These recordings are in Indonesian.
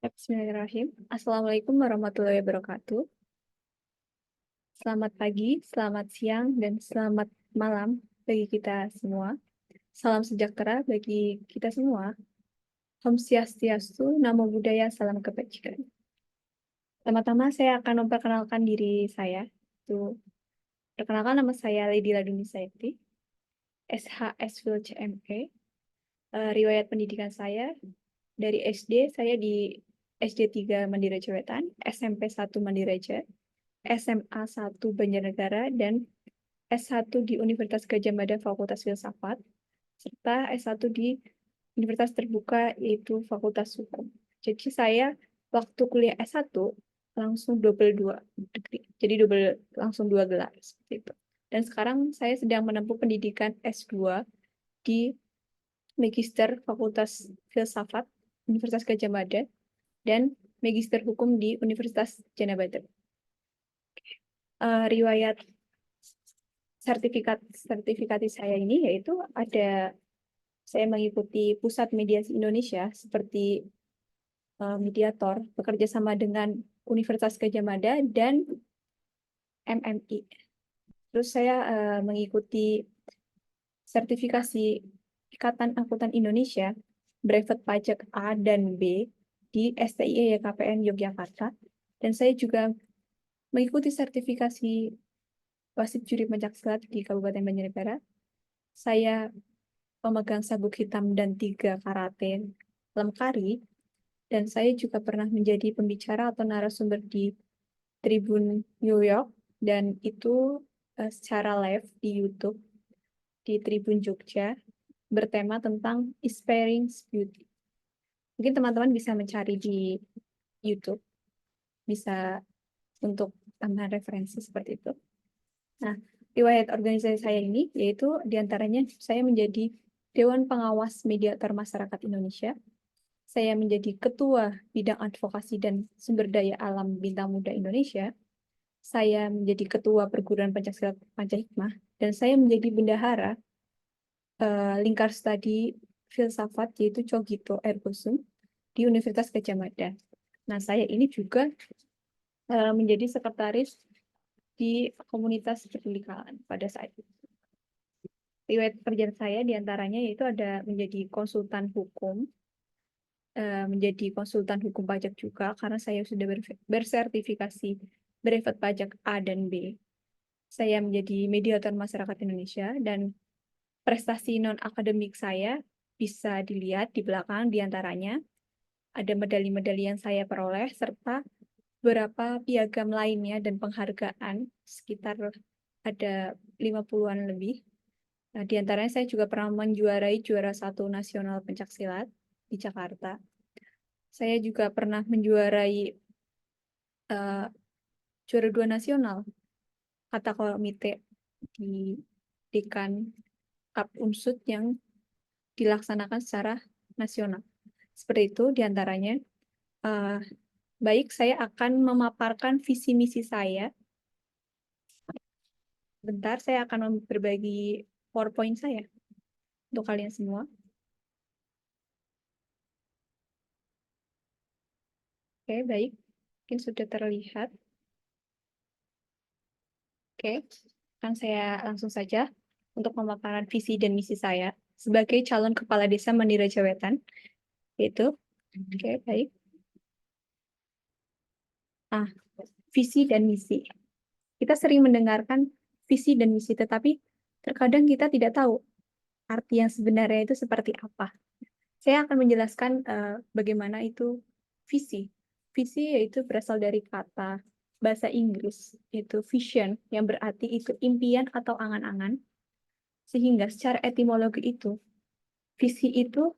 Bismillahirrahmanirrahim. Assalamualaikum warahmatullahi wabarakatuh. Selamat pagi, selamat siang, dan selamat malam bagi kita semua. Salam sejahtera bagi kita semua. Om Swastiastu, Namo Buddhaya, salam kebajikan. Pertama-tama saya akan memperkenalkan diri saya. Perkenalkan, nama saya Lady Laduni Saiti, SHS Phil CME. Riwayat pendidikan saya dari SD, saya di SD 3 Mandiraja Wetan, SMP 1 Mandiraja, SMA 1 Banjarnegara, dan S1 di Universitas Gadjah Mada Fakultas Filsafat, serta S1 di Universitas Terbuka yaitu Fakultas Hukum. Jadi saya waktu kuliah S1 langsung double 2 degree. Jadi langsung 2 gelar seperti itu. Dan sekarang saya sedang menempuh pendidikan S2 di Magister Fakultas Filsafat Universitas Gadjah Mada dan Magister Hukum di Universitas Jana Bater. Riwayat sertifikasi saya ini yaitu ada saya mengikuti Pusat Mediasi Indonesia seperti mediator, bekerja sama dengan Universitas Gadjah Mada dan MMI. Terus saya mengikuti sertifikasi Ikatan Akuntan Indonesia, brevet pajak A dan B di STIE YKPN Yogyakarta. Dan saya juga mengikuti sertifikasi wasit juri pencaksilat di Kabupaten Banjarnegara. Saya pemegang sabuk hitam dan 3 karate lemkari, dan saya juga pernah menjadi pembicara atau narasumber di Tribun New York, dan itu secara live di YouTube di Tribun Jogja bertema tentang Inspiring Beauty. Mungkin teman-teman bisa mencari di YouTube, bisa untuk tambahan referensi seperti itu. Nah, riwayat organisasi saya ini yaitu diantaranya saya menjadi Dewan Pengawas Mediator Masyarakat Indonesia. Saya menjadi Ketua Bidang Advokasi dan Sumber Daya Alam Bintang Muda Indonesia. Saya menjadi Ketua Perguruan Pencaksilat Pancahikmah. Dan saya menjadi Bendahara Lingkar Studi Filsafat yaitu Cogito Ergosum di Universitas Gadjah Mada. Nah, saya ini juga menjadi sekretaris di komunitas peduli kalangan pada saat itu. Riwayat pekerjaan saya diantaranya yaitu ada menjadi konsultan hukum, menjadi konsultan hukum pajak juga karena saya sudah bersertifikasi brevet pajak A dan B. Saya menjadi mediator masyarakat Indonesia, dan prestasi non-akademik saya bisa dilihat di belakang, diantaranya ada medali-medali yang saya peroleh serta beberapa piagam lainnya dan penghargaan sekitar ada 50-an lebih. Nah, di antaranya saya juga pernah menjuarai juara 1 nasional pencaksilat di Jakarta. Saya juga pernah menjuarai juara 2 nasional kata komite di Dekan Cup Unsut yang dilaksanakan secara nasional. Seperti itu di antaranya. Baik, saya akan memaparkan visi misi saya. Bentar, saya akan berbagi PowerPoint saya untuk kalian semua. Oke, baik. Mungkin sudah terlihat. Oke, kan saya langsung saja untuk pemaparan visi dan misi saya sebagai calon kepala desa Mandiraja Wetan. Yaitu, oke, baik. Nah, visi dan misi. Kita sering mendengarkan visi dan misi, tetapi terkadang kita tidak tahu arti yang sebenarnya itu seperti apa. Saya akan menjelaskan bagaimana itu visi. Visi yaitu berasal dari kata bahasa Inggris, yaitu vision, yang berarti itu impian atau angan-angan. Sehingga secara etimologi itu, visi itu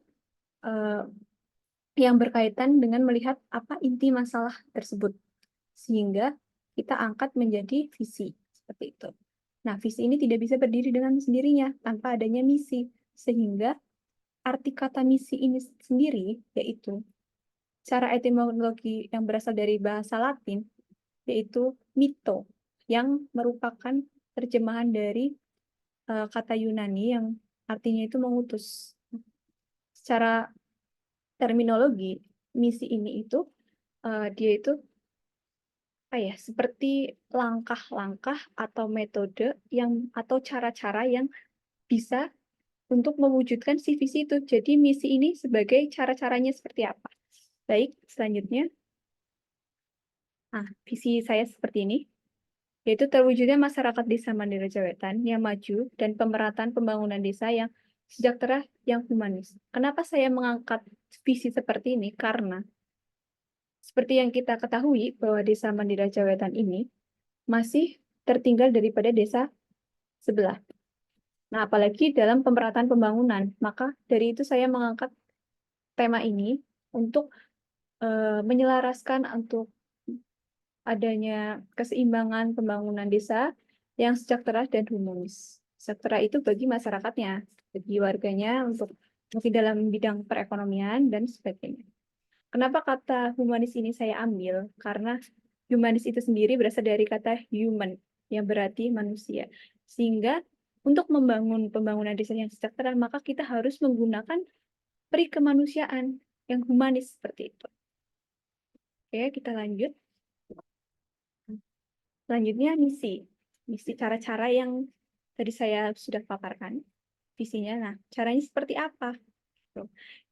yang berkaitan dengan melihat apa inti masalah tersebut. Sehingga kita angkat menjadi visi, seperti itu. Nah, visi ini tidak bisa berdiri dengan sendirinya tanpa adanya misi. Sehingga arti kata misi ini sendiri yaitu cara etimologi yang berasal dari bahasa Latin, yaitu mito, yang merupakan terjemahan dari kata Yunani yang artinya itu mengutus. Secara terminologi, misi ini itu dia itu seperti langkah-langkah atau metode atau cara-cara yang bisa untuk mewujudkan si visi itu. Jadi misi ini sebagai cara-caranya seperti apa. Baik, selanjutnya. Nah, visi saya seperti ini, yaitu terwujudnya masyarakat desa Mandira Jawetan yang maju dan pemerataan pembangunan desa yang sejahtera, yang humanis. Kenapa saya mengangkat visi seperti ini? Karena seperti yang kita ketahui bahwa desa Mandira Jawetan ini masih tertinggal daripada desa sebelah. Nah, apalagi dalam pemerataan pembangunan, maka dari itu saya mengangkat tema ini untuk menyelaraskan untuk adanya keseimbangan pembangunan desa yang sejahtera dan humanis. Sejahtera itu bagi masyarakatnya, bagi warganya untuk mungkin dalam bidang perekonomian dan sebagainya. Kenapa kata humanis ini saya ambil? Karena humanis itu sendiri berasal dari kata human, yang berarti manusia. Sehingga untuk membangun pembangunan desa yang sejahtera, maka kita harus menggunakan peri kemanusiaan yang humanis seperti itu. Oke, kita lanjut. Selanjutnya misi. Misi cara-cara yang tadi saya sudah paparkan. Visinya, nah caranya seperti apa?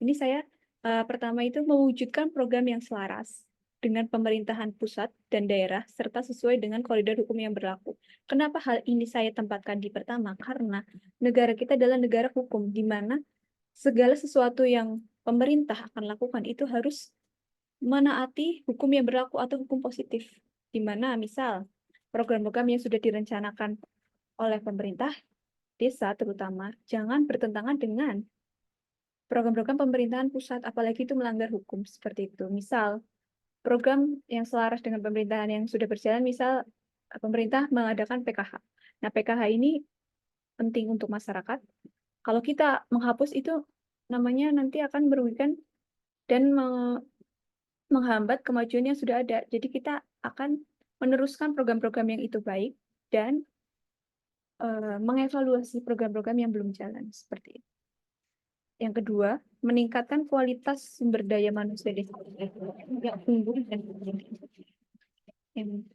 Ini saya pertama itu mewujudkan program yang selaras dengan pemerintahan pusat dan daerah serta sesuai dengan koridor hukum yang berlaku. Kenapa hal ini saya tempatkan di pertama? Karena negara kita adalah negara hukum, di mana segala sesuatu yang pemerintah akan lakukan itu harus menaati hukum yang berlaku atau hukum positif. Di mana misal program-program yang sudah direncanakan oleh pemerintah desa terutama jangan bertentangan dengan program-program pemerintahan pusat, apalagi itu melanggar hukum seperti itu. Misal, program yang selaras dengan pemerintahan yang sudah berjalan, misal pemerintah mengadakan PKH. Nah, PKH ini penting untuk masyarakat. Kalau kita menghapus itu, namanya nanti akan merugikan dan menghambat kemajuan yang sudah ada. Jadi kita akan meneruskan program-program yang itu baik dan mengevaluasi program-program yang belum jalan seperti itu. Yang kedua, meningkatkan kualitas sumber daya manusia desa yang tumbuh dan berkembang. Yang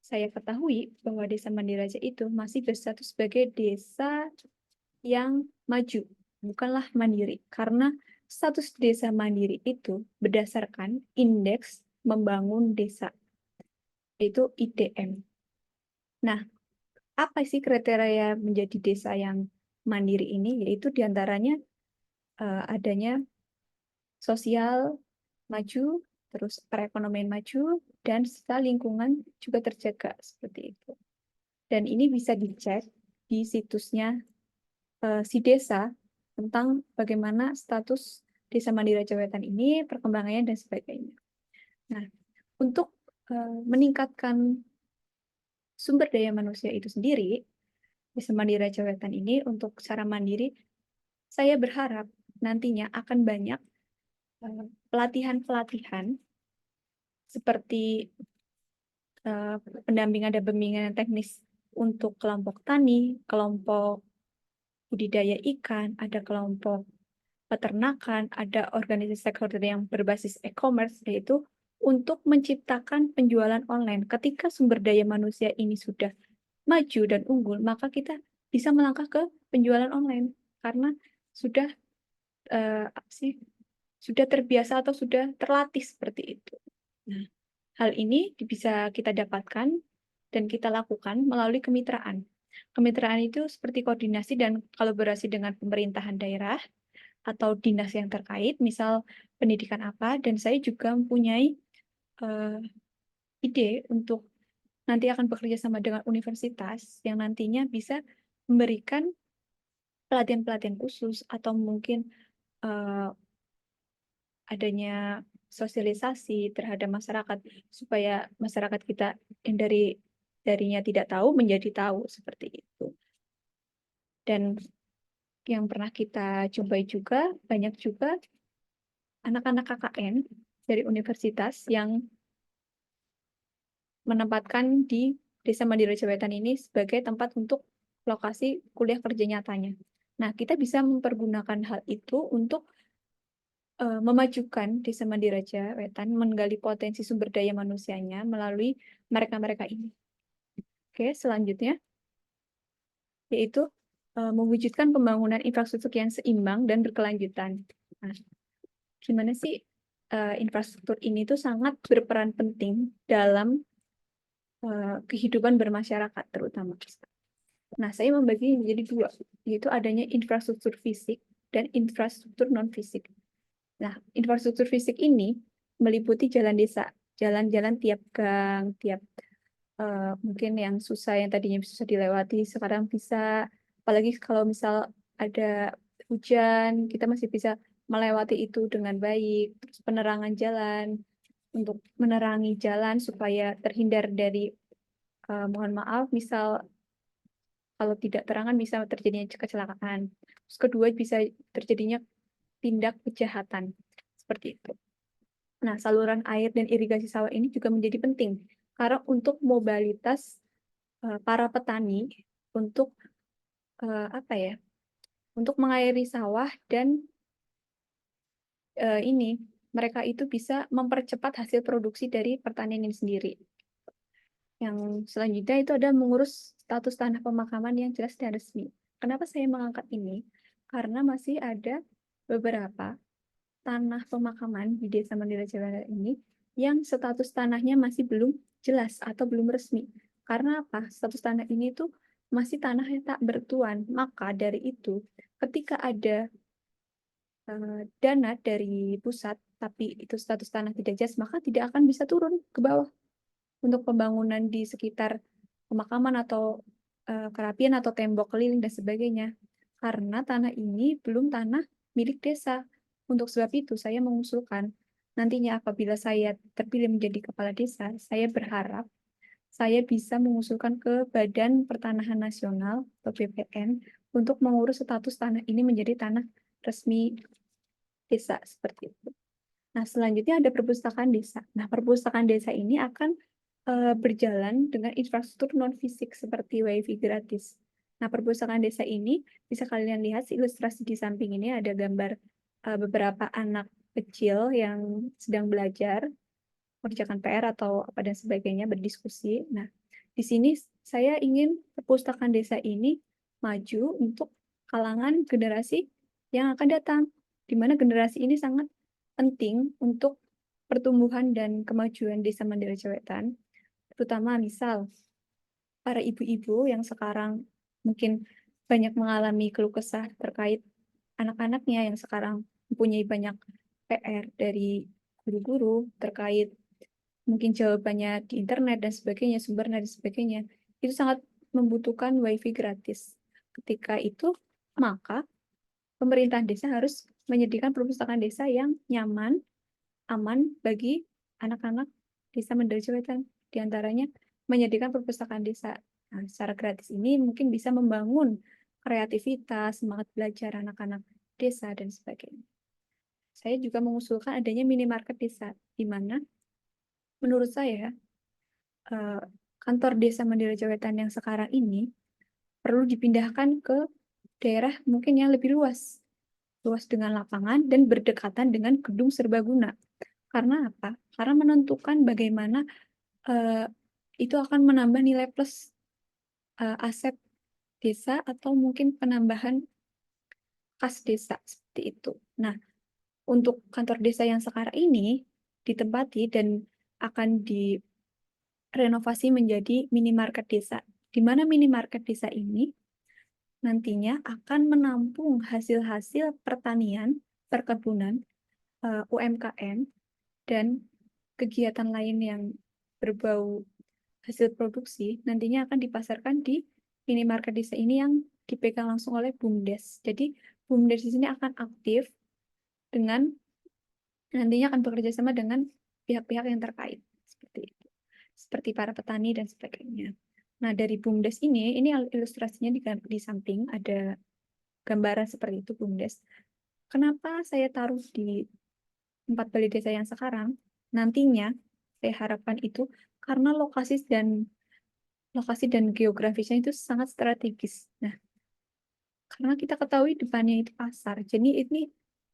saya ketahui bahwa Desa Mandiraja itu masih berstatus sebagai desa yang maju, bukanlah mandiri. Karena status desa mandiri itu berdasarkan indeks membangun desa, yaitu IDM. Nah, apa sih kriteria menjadi desa yang mandiri ini? Yaitu diantaranya adanya sosial maju, terus perekonomian maju, dan serta lingkungan juga terjaga seperti itu. Dan ini bisa dicek di situsnya si desa tentang bagaimana status Desa Mandira Jawetan ini, perkembangannya dan sebagainya. Nah, untuk meningkatkan sumber daya manusia itu sendiri, Desa Mandira Jawetan ini untuk secara mandiri, saya berharap nantinya akan banyak pelatihan-pelatihan seperti pendampingan dan pembimbingan teknis untuk kelompok tani, kelompok budidaya ikan, ada kelompok peternakan, ada organisasi stakeholder yang berbasis e-commerce, yaitu untuk menciptakan penjualan online. Ketika sumber daya manusia ini sudah maju dan unggul, maka kita bisa melangkah ke penjualan online karena sudah sudah terbiasa atau sudah terlatih seperti itu. Nah, hal ini bisa kita dapatkan dan kita lakukan melalui kemitraan. Kemitraan itu seperti koordinasi dan kolaborasi dengan pemerintahan daerah atau dinas yang terkait, misal pendidikan apa, dan saya juga mempunyai ide untuk nanti akan bekerja sama dengan universitas yang nantinya bisa memberikan pelatihan-pelatihan khusus atau mungkin adanya sosialisasi terhadap masyarakat supaya masyarakat kita yang darinya tidak tahu menjadi tahu seperti itu. Dan yang pernah kita jumpai juga banyak juga anak-anak KKN dari universitas yang menempatkan di Desa Mandiri Jawetan ini sebagai tempat untuk lokasi kuliah kerja nyatanya. Nah, kita bisa mempergunakan hal itu untuk memajukan Desa Mandiraja Wetan, menggali potensi sumber daya manusianya melalui mereka-mereka ini. Oke, selanjutnya yaitu mewujudkan pembangunan infrastruktur yang seimbang dan berkelanjutan. Nah, gimana sih infrastruktur ini tuh sangat berperan penting dalam kehidupan bermasyarakat terutama. Nah, saya membagi menjadi dua, yaitu adanya infrastruktur fisik dan infrastruktur non-fisik. Nah, infrastruktur fisik ini meliputi jalan desa, jalan-jalan tiap gang, tiap mungkin yang susah, yang tadinya susah dilewati, sekarang bisa. Apalagi kalau misal ada hujan, kita masih bisa melewati itu dengan baik. Terus penerangan jalan, untuk menerangi jalan supaya terhindar dari, mohon maaf, misal kalau tidak terangan bisa terjadinya kecelakaan. Terus kedua bisa terjadinya tindak kejahatan. Seperti itu. Nah, saluran air dan irigasi sawah ini juga menjadi penting karena untuk mobilitas para petani untuk apa ya? Untuk mengairi sawah dan ini mereka itu bisa mempercepat hasil produksi dari pertanian ini sendiri. Yang selanjutnya itu ada mengurus status tanah pemakaman yang jelas dan resmi. Kenapa saya mengangkat ini? Karena masih ada beberapa tanah pemakaman di Desa Mandiraja ini yang status tanahnya masih belum jelas atau belum resmi. Karena apa? Status tanah ini tuh masih tanah yang tak bertuan. Maka dari itu, ketika ada dana dari pusat, tapi itu status tanah tidak jelas, maka tidak akan bisa turun ke bawah untuk pembangunan di sekitar pemakaman atau kerapian atau tembok keliling dan sebagainya. Karena tanah ini belum tanah milik desa. Untuk sebab itu, saya mengusulkan nantinya apabila saya terpilih menjadi kepala desa, saya berharap saya bisa mengusulkan ke Badan Pertanahan Nasional atau BPN untuk mengurus status tanah ini menjadi tanah resmi desa seperti itu. Nah, selanjutnya ada perpustakaan desa. Nah, perpustakaan desa ini akan berjalan dengan infrastruktur non-fisik seperti WiFi gratis. Nah, perpustakaan desa ini bisa kalian lihat ilustrasi di samping ini ada gambar beberapa anak kecil yang sedang belajar, mengerjakan PR atau apa dan sebagainya, berdiskusi. Nah, di sini saya ingin perpustakaan desa ini maju untuk kalangan generasi yang akan datang, di mana generasi ini sangat penting untuk pertumbuhan dan kemajuan Desa Mandiraja Wetan, terutama misal para ibu-ibu yang sekarang mungkin banyak mengalami keluh kesah terkait anak-anaknya yang sekarang mempunyai banyak PR dari guru-guru terkait mungkin jawabannya di internet dan sebagainya, sumber dan sebagainya, itu sangat membutuhkan WiFi gratis. Ketika itu, maka pemerintahan desa harus menyediakan perpustakaan desa yang nyaman, aman bagi anak-anak desa Mandiraja Wetan. Di antaranya menyediakan perpustakaan desa. Nah, secara gratis ini mungkin bisa membangun kreativitas, semangat belajar anak-anak desa, dan sebagainya. Saya juga mengusulkan adanya minimarket desa, di mana menurut saya kantor Desa Mandiraja Wetan yang sekarang ini perlu dipindahkan ke daerah mungkin yang lebih luas. Luas dengan lapangan dan berdekatan dengan gedung serbaguna. Karena apa? Karena menentukan bagaimana itu akan menambah nilai plus aset desa atau mungkin penambahan kas desa seperti itu. Nah, untuk kantor desa yang sekarang ini ditempati dan akan direnovasi menjadi minimarket desa. Di mana minimarket desa ini nantinya akan menampung hasil-hasil pertanian, perkebunan, UMKM, dan kegiatan lain yang berbau hasil produksi, nantinya akan dipasarkan di minimarket desa ini yang dipegang langsung oleh BUMDes. Jadi BUMDes di sini akan aktif dengan nantinya akan bekerja sama dengan pihak-pihak yang terkait seperti itu, seperti para petani dan sebagainya. Nah, dari BUMDes ini ilustrasinya di samping ada gambaran seperti itu BUMDes. Kenapa saya taruh di tempat balai desa yang sekarang? Nantinya saya harapkan itu karena lokasi dan geografisnya itu sangat strategis. Nah, karena kita ketahui depannya itu pasar, jadi ini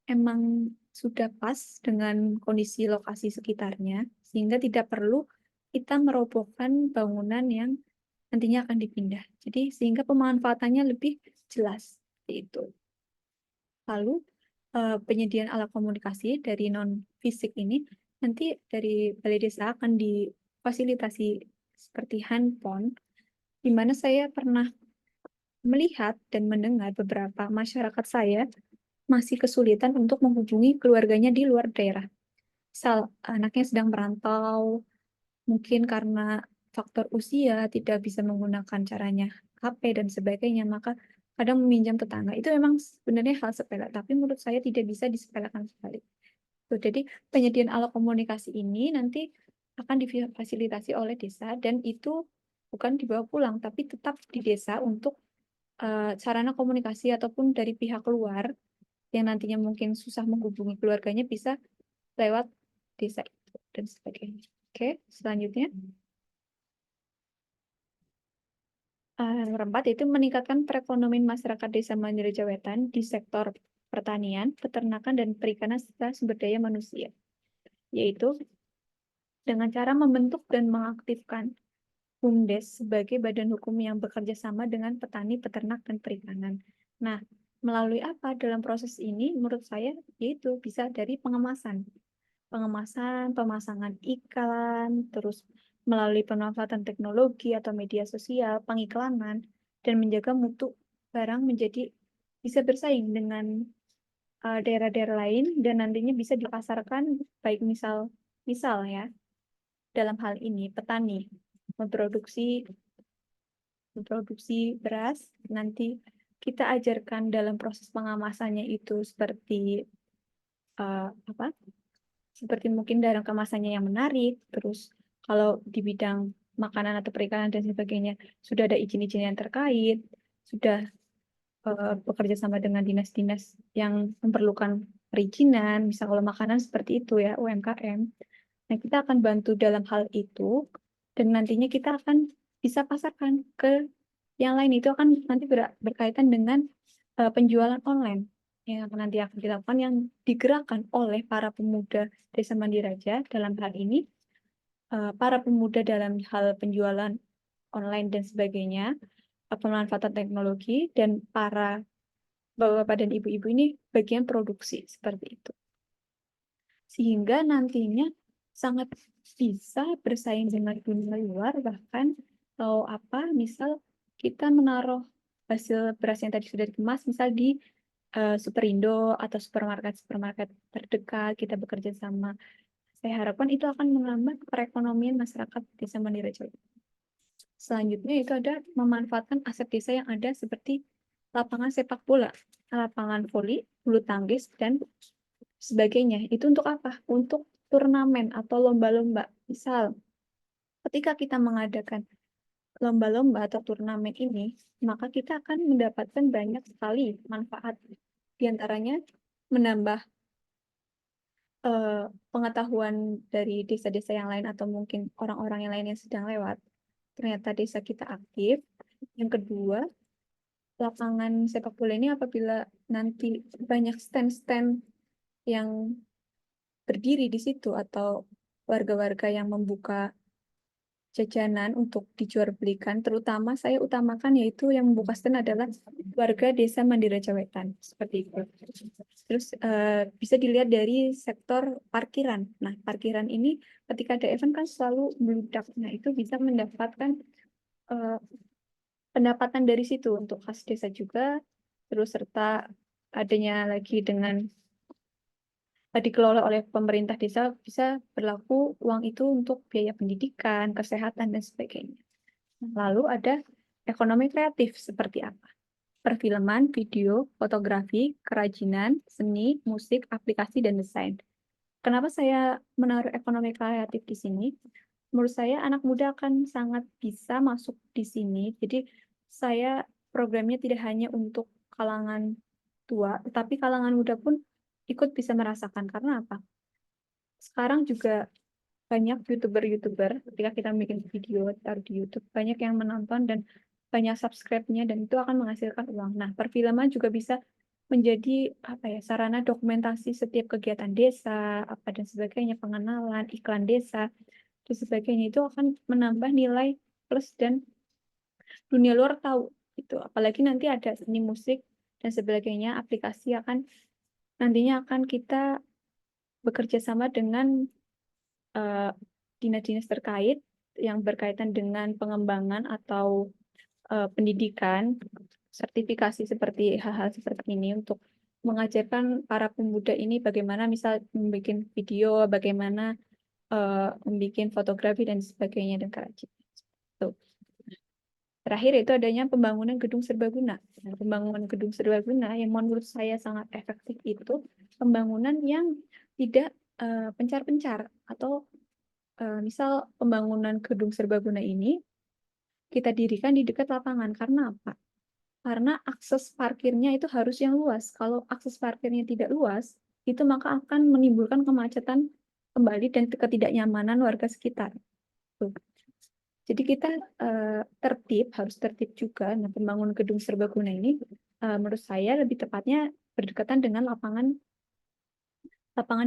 emang sudah pas dengan kondisi lokasi sekitarnya, sehingga tidak perlu kita merobohkan bangunan yang nantinya akan dipindah. Jadi sehingga pemanfaatannya lebih jelas. Seperti itu. Lalu penyediaan alat komunikasi dari non fisik ini nanti dari Balai Desa akan difasilitasi seperti handphone, di mana saya pernah melihat dan mendengar beberapa masyarakat saya masih kesulitan untuk menghubungi keluarganya di luar daerah. Misal anaknya sedang merantau, mungkin karena faktor usia tidak bisa menggunakan caranya HP dan sebagainya, maka kadang meminjam tetangga. Itu memang sebenarnya hal sepele, tapi menurut saya tidak bisa disepelekan sekali. Tuh, jadi penyediaan alat komunikasi ini nanti akan difasilitasi oleh desa dan itu bukan dibawa pulang, tapi tetap di desa untuk sarana komunikasi ataupun dari pihak luar yang nantinya mungkin susah menghubungi keluarganya bisa lewat desa itu dan sebagainya. Oke, selanjutnya. Nomor 4 itu meningkatkan perekonomian masyarakat Desa Mandiri Wetan di sektor pertanian, peternakan, dan perikanan serta sumber daya manusia, yaitu dengan cara membentuk dan mengaktifkan BUMDes sebagai badan hukum yang bekerja sama dengan petani, peternak, dan perikanan. Nah, melalui apa dalam proses ini menurut saya yaitu bisa dari pengemasan, pemasangan iklan, terus melalui pemanfaatan teknologi atau media sosial, pengiklanan, dan menjaga mutu barang menjadi bisa bersaing dengan daerah-daerah lain dan nantinya bisa dipasarkan baik misal ya dalam hal ini petani memproduksi beras, nanti kita ajarkan dalam proses pengemasannya itu seperti apa? Seperti mungkin dalam kemasannya yang menarik, terus kalau di bidang makanan atau perikanan dan sebagainya sudah ada izin-izin yang terkait, sudah bekerja sama dengan dinas-dinas yang memerlukan perizinan, misal kalau makanan seperti itu ya, UMKM. Nah, kita akan bantu dalam hal itu, dan nantinya kita akan bisa pasarkan ke yang lain. Itu akan nanti berkaitan dengan penjualan online yang nanti akan dilakukan yang digerakkan oleh para pemuda Desa Mandiraja dalam hal ini, para pemuda dalam hal penjualan online dan sebagainya, pemanfaatan teknologi, dan para bapak-bapak dan ibu-ibu ini bagian produksi seperti itu. Sehingga nantinya sangat bisa bersaing dengan dunia luar, bahkan kalau misal kita menaruh hasil beras yang tadi sudah dikemas, misal di Superindo atau supermarket terdekat, kita bekerja sama. Saya harapkan itu akan menambah perekonomian masyarakat Desa Mandirajo. Selanjutnya itu ada memanfaatkan aset desa yang ada seperti lapangan sepak bola, lapangan voli, bulu tangkis, dan sebagainya. Itu untuk apa? Untuk turnamen atau lomba-lomba. Misal, ketika kita mengadakan lomba-lomba atau turnamen ini, maka kita akan mendapatkan banyak sekali manfaat. Di antaranya menambah pengetahuan dari desa-desa yang lain atau mungkin orang-orang yang lain yang sedang lewat. Ternyata desa kita aktif. Yang kedua, lapangan sepak bola ini apabila nanti banyak stand-stand yang berdiri di situ atau warga-warga yang membuka jajanan untuk dijual-belikan, terutama saya utamakan yaitu yang membuka stand adalah warga Desa Mandiraja Wetan, seperti itu. Terus bisa dilihat dari sektor parkiran. Nah, parkiran ini ketika ada event kan selalu meludak. Nah, itu bisa mendapatkan eh, pendapatan dari situ untuk khas desa juga, terus serta adanya lagi dengan dikelola oleh pemerintah desa bisa berlaku uang itu untuk biaya pendidikan, kesehatan, dan sebagainya. Lalu ada ekonomi kreatif seperti apa? Perfilman, video, fotografi, kerajinan, seni, musik, aplikasi, dan desain. Kenapa saya menaruh ekonomi kreatif di sini? Menurut saya anak muda akan sangat bisa masuk di sini. Jadi saya programnya tidak hanya untuk kalangan tua, tetapi kalangan muda pun ikut bisa merasakan. Karena apa? Sekarang juga banyak YouTuber-YouTuber, ketika kita bikin video taruh di YouTube, banyak yang menonton dan banyak subscribe-nya dan itu akan menghasilkan uang. Nah, perfilman juga bisa menjadi apa ya, sarana dokumentasi setiap kegiatan desa, apa dan sebagainya, pengenalan, iklan desa, dan sebagainya itu akan menambah nilai plus dan dunia luar tahu gitu. Apalagi nanti ada seni musik dan sebagainya, aplikasi nantinya akan kita bekerja sama dengan dinas-dinas terkait yang berkaitan dengan pengembangan atau pendidikan, sertifikasi seperti hal-hal seperti ini untuk mengajarkan para pemuda ini bagaimana misal membuat video, bagaimana membuat fotografi dan sebagainya dan kerajinan. Tuh. Terakhir itu adanya pembangunan gedung serbaguna. Nah, pembangunan gedung serbaguna yang menurut saya sangat efektif itu pembangunan yang tidak pencar-pencar atau misal pembangunan gedung serbaguna ini kita dirikan di dekat lapangan. Karena apa? Karena akses parkirnya itu harus yang luas. Kalau akses parkirnya tidak luas, itu maka akan menimbulkan kemacetan kembali dan ketidaknyamanan warga sekitar. Tuh. Jadi kita harus tertib juga. Nah, pembangunan gedung serbaguna ini menurut saya lebih tepatnya berdekatan dengan lapangan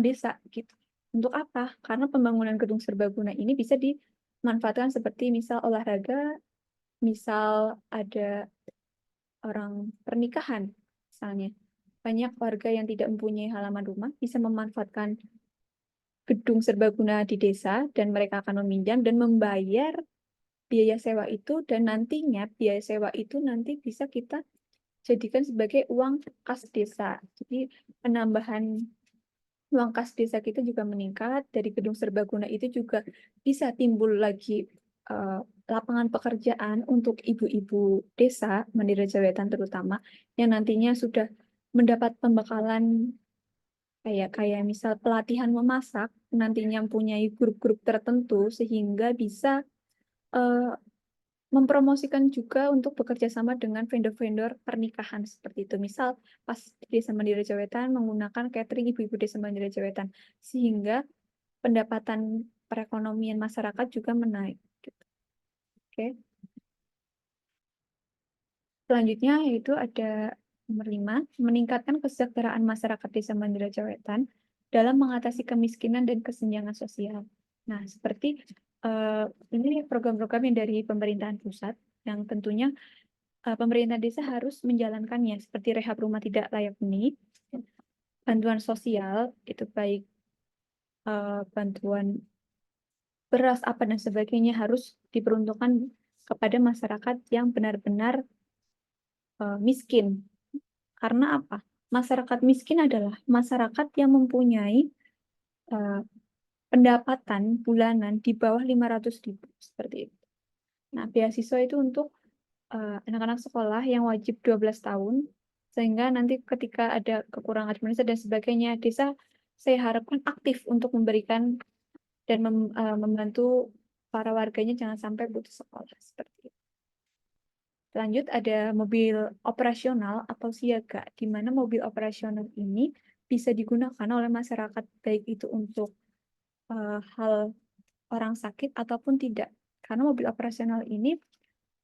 desa gitu. Untuk apa? Karena pembangunan gedung serbaguna ini bisa dimanfaatkan seperti misal olahraga, misal ada orang pernikahan misalnya. Banyak warga yang tidak mempunyai halaman rumah bisa memanfaatkan gedung serbaguna di desa dan mereka akan meminjam dan membayar biaya sewa itu dan nantinya biaya sewa itu nanti bisa kita jadikan sebagai uang kas desa. Jadi penambahan uang kas desa kita juga meningkat. Dari gedung serbaguna itu juga bisa timbul lagi lapangan pekerjaan untuk ibu-ibu desa, Mandira Jawetan terutama, yang nantinya sudah mendapat pembekalan kayak misal pelatihan memasak, nantinya mempunyai grup-grup tertentu sehingga bisa eh, mempromosikan juga untuk bekerja sama dengan vendor-vendor pernikahan seperti itu. Misal pas di Desa Mandira Jawetan menggunakan catering ibu-ibu Desa Mandira Jawetan sehingga pendapatan perekonomian masyarakat juga menaik. Gitu. Oke. Selanjutnya yaitu ada nomor 5, meningkatkan kesejahteraan masyarakat Desa Mandira Jawetan dalam mengatasi kemiskinan dan kesenjangan sosial. Nah, seperti ini program-program yang dari pemerintahan pusat yang tentunya pemerintah desa harus menjalankannya seperti rehab rumah tidak layak huni, bantuan sosial itu baik bantuan beras apa dan sebagainya harus diperuntukkan kepada masyarakat yang benar-benar miskin. Karena apa? Masyarakat miskin adalah masyarakat yang mempunyai uh, pendapatan bulanan di bawah 500.000 seperti itu. Nah, beasiswa itu untuk anak-anak sekolah yang wajib 12 tahun, sehingga nanti ketika ada kekurangan administrasi dan sebagainya, desa saya harapkan aktif untuk memberikan dan membantu para warganya jangan sampai putus sekolah seperti itu. Lanjut ada mobil operasional atau siaga, di mana mobil operasional ini bisa digunakan oleh masyarakat baik itu untuk hal orang sakit ataupun tidak. Karena mobil operasional ini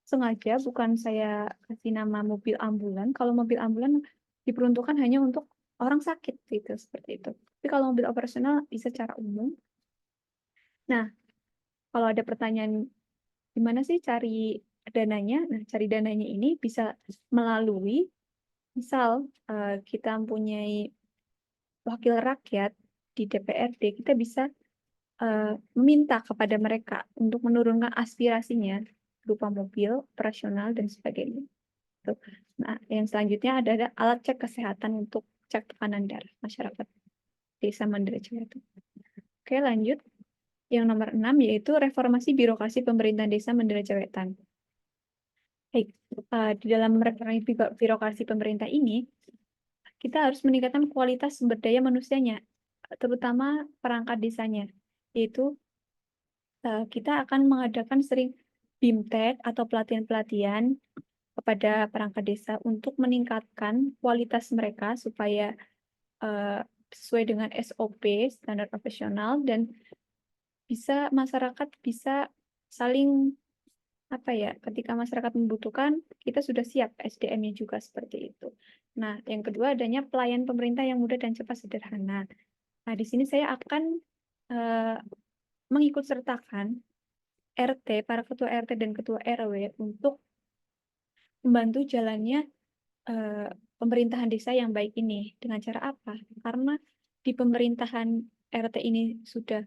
sengaja bukan saya kasih nama mobil ambulan. Kalau mobil ambulan diperuntukkan hanya untuk orang sakit gitu seperti itu. Tapi kalau mobil operasional bisa secara umum. Nah, kalau ada pertanyaan gimana sih cari dananya? Nah, cari dananya ini bisa melalui misal kita mempunyai wakil rakyat di DPRD, kita bisa meminta kepada mereka untuk menurunkan aspirasinya berupa mobil operasional dan sebagainya. Tuh. Nah, yang selanjutnya ada alat cek kesehatan untuk cek tekanan darah masyarakat Desa Mandira Jawetan. Oke, lanjut. Yang nomor 6 yaitu reformasi birokrasi pemerintahan Desa Mandira Jawetan. Baik, di dalam reformasi birokrasi pemerintah ini, kita harus meningkatkan kualitas sumber daya manusianya, terutama perangkat desanya, yaitu kita akan mengadakan sering BIMTEK atau pelatihan-pelatihan kepada perangkat desa untuk meningkatkan kualitas mereka supaya sesuai dengan SOP, standar profesional, dan masyarakat bisa saling apa ya, ketika masyarakat membutuhkan, kita sudah siap SDM-nya juga seperti itu. Nah, yang kedua adanya pelayan pemerintah yang mudah dan cepat sederhana. Nah, di sini saya akan mengikut sertakan RT, para ketua RT dan ketua RW untuk membantu jalannya pemerintahan desa yang baik ini. Dengan cara apa? Karena di pemerintahan RT ini sudah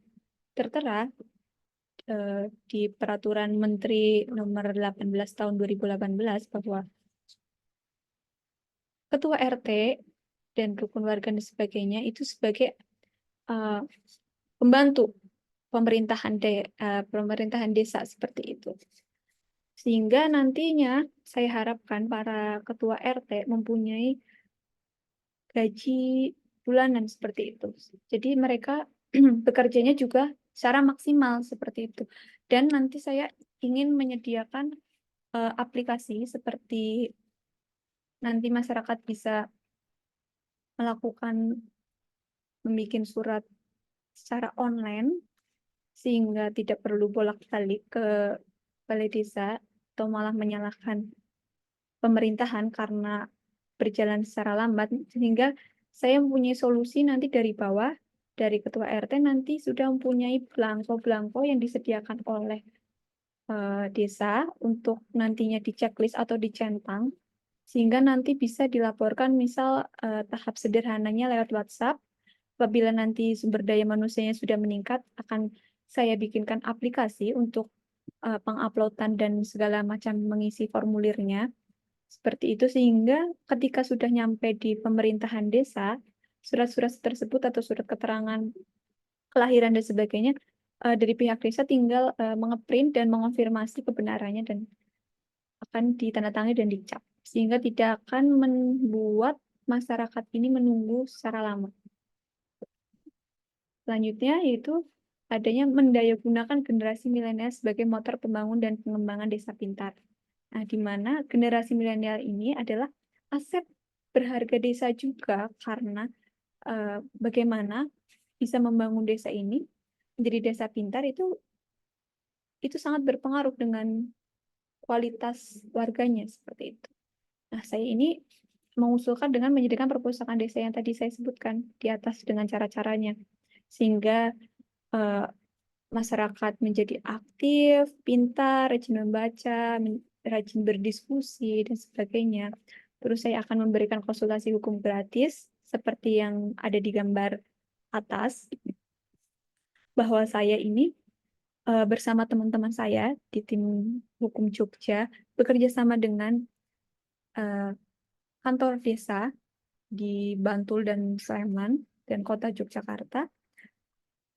tertera di Peraturan Menteri Nomor 18 Tahun 2018 bahwa ketua RT dan rukun warga dan sebagainya itu sebagai pembantu pemerintahan desa seperti itu. Sehingga nantinya saya harapkan para ketua RT mempunyai gaji bulanan seperti itu. Jadi mereka bekerjanya juga secara maksimal seperti itu. Dan nanti saya ingin menyediakan aplikasi seperti nanti masyarakat bisa melakukan membuat surat secara online sehingga tidak perlu bolak-balik ke balai desa atau malah menyalahkan pemerintahan karena berjalan secara lambat, sehingga saya mempunyai solusi nanti dari bawah, dari ketua RT nanti sudah mempunyai belangko-belangko yang disediakan oleh desa untuk nantinya di checklist atau dicentang, sehingga nanti bisa dilaporkan misal tahap sederhananya lewat WhatsApp. Apabila nanti sumber daya manusianya sudah meningkat, akan saya bikinkan aplikasi untuk penguploadan dan segala macam mengisi formulirnya. Seperti itu sehingga ketika sudah nyampe di pemerintahan desa, surat-surat tersebut atau surat keterangan kelahiran dan sebagainya dari pihak desa tinggal mengeprint dan mengonfirmasi kebenarannya dan akan ditandatangani dan dicap. Sehingga tidak akan membuat masyarakat ini menunggu secara lama. Selanjutnya yaitu adanya mendayagunakan generasi milenial sebagai motor pembangun dan pengembangan desa pintar. Nah, di mana generasi milenial ini adalah aset berharga desa juga karena bagaimana bisa membangun desa ini menjadi desa pintar itu sangat berpengaruh dengan kualitas warganya seperti itu. Nah, saya ini mengusulkan dengan menyediakan perpustakaan desa yang tadi saya sebutkan di atas dengan cara-caranya sehingga masyarakat menjadi aktif, pintar, rajin membaca, rajin berdiskusi, dan sebagainya. Terus saya akan memberikan konsultasi hukum gratis, seperti yang ada di gambar atas, bahwa saya ini bersama teman-teman saya di tim hukum Jogja, bekerja sama dengan kantor desa di Bantul dan Sleman, dan kota Yogyakarta,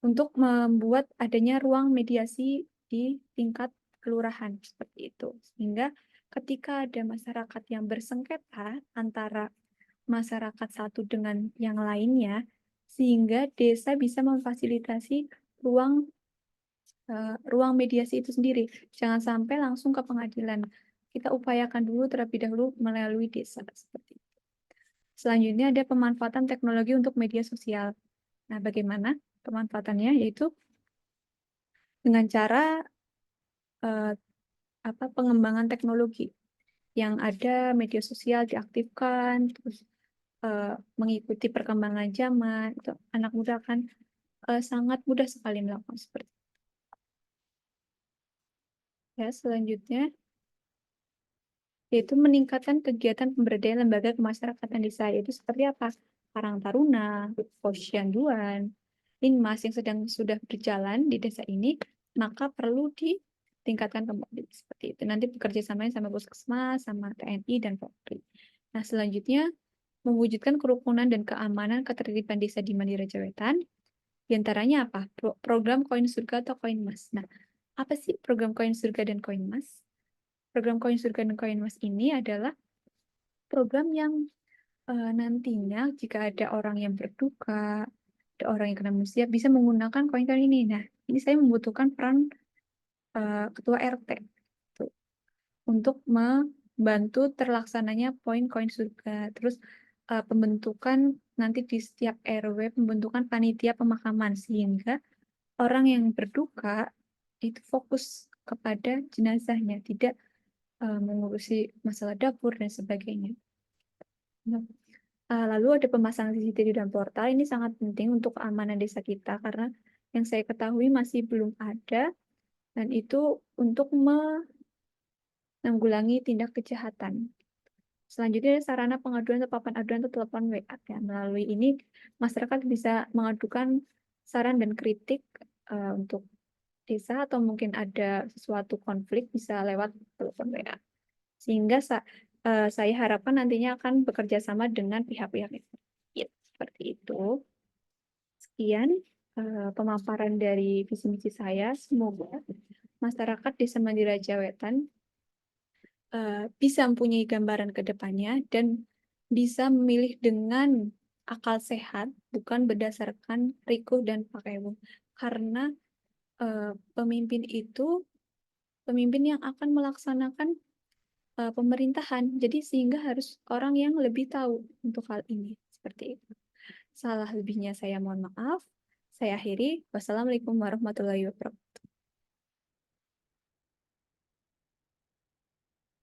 untuk membuat adanya ruang mediasi di tingkat kelurahan seperti itu. Sehingga ketika ada masyarakat yang bersengketa antara masyarakat satu dengan yang lainnya, sehingga desa bisa memfasilitasi ruang mediasi itu sendiri. Jangan sampai langsung ke pengadilan. Kita upayakan dulu terlebih dahulu melalui desa seperti itu. Selanjutnya ada pemanfaatan teknologi untuk media sosial. Nah, bagaimana pemanfaatannya? Yaitu dengan cara pengembangan teknologi yang ada media sosial diaktifkan, terus mengikuti perkembangan zaman. Itu anak muda kan sangat mudah sekali melakukan seperti itu. Ya, selanjutnya yaitu meningkatkan kegiatan pemberdayaan lembaga kemasyarakatan desa. Itu seperti apa? Karang Taruna, Posyanduan, Linmas yang sudah berjalan di desa ini, maka perlu ditingkatkan kembali seperti itu. Nanti bekerja sama Puskesmas, sama TNI dan Polri. Nah, selanjutnya mewujudkan kerukunan dan keamanan ketertiban desa di Mandira Jawetan. Di antaranya apa? Program Koin Surga atau Koin Mas. Nah, apa sih program Koin Surga dan Koin Mas? Program Koin Surga dan Koin Mas ini adalah program yang nantinya jika ada orang yang berduka, ada orang yang kena musibah, bisa menggunakan koin-koin ini. Nah, ini saya membutuhkan peran ketua RT tuh, untuk membantu terlaksananya poin koin surga. Terus pembentukan nanti di setiap RW, pembentukan panitia pemakaman, sehingga orang yang berduka itu fokus kepada jenazahnya, tidak mengurusi masalah dapur dan sebagainya. Nah, lalu ada pemasangan CCTV dan portal. Ini sangat penting untuk keamanan desa kita karena yang saya ketahui masih belum ada, dan itu untuk menanggulangi tindak kejahatan. Selanjutnya sarana pengaduan atau papan aduan atau telepon WA. Ya, melalui ini masyarakat bisa mengadukan saran dan kritik untuk desa atau mungkin ada sesuatu konflik bisa lewat telepon WA. Sehingga saya harapkan nantinya akan bekerja sama dengan pihak-pihak yang terkait. Seperti itu. Sekian pemaparan dari visi misi saya. Semoga masyarakat Desa Mandiraja Wetan bisa mempunyai gambaran ke depannya dan bisa memilih dengan akal sehat, bukan berdasarkan rikuh dan pakewu. Karena pemimpin itu pemimpin yang akan melaksanakan pemerintahan. Jadi sehingga harus orang yang lebih tahu untuk hal ini. Seperti itu. Salah lebihnya saya mohon maaf. Saya akhiri. Wassalamualaikum warahmatullahi wabarakatuh.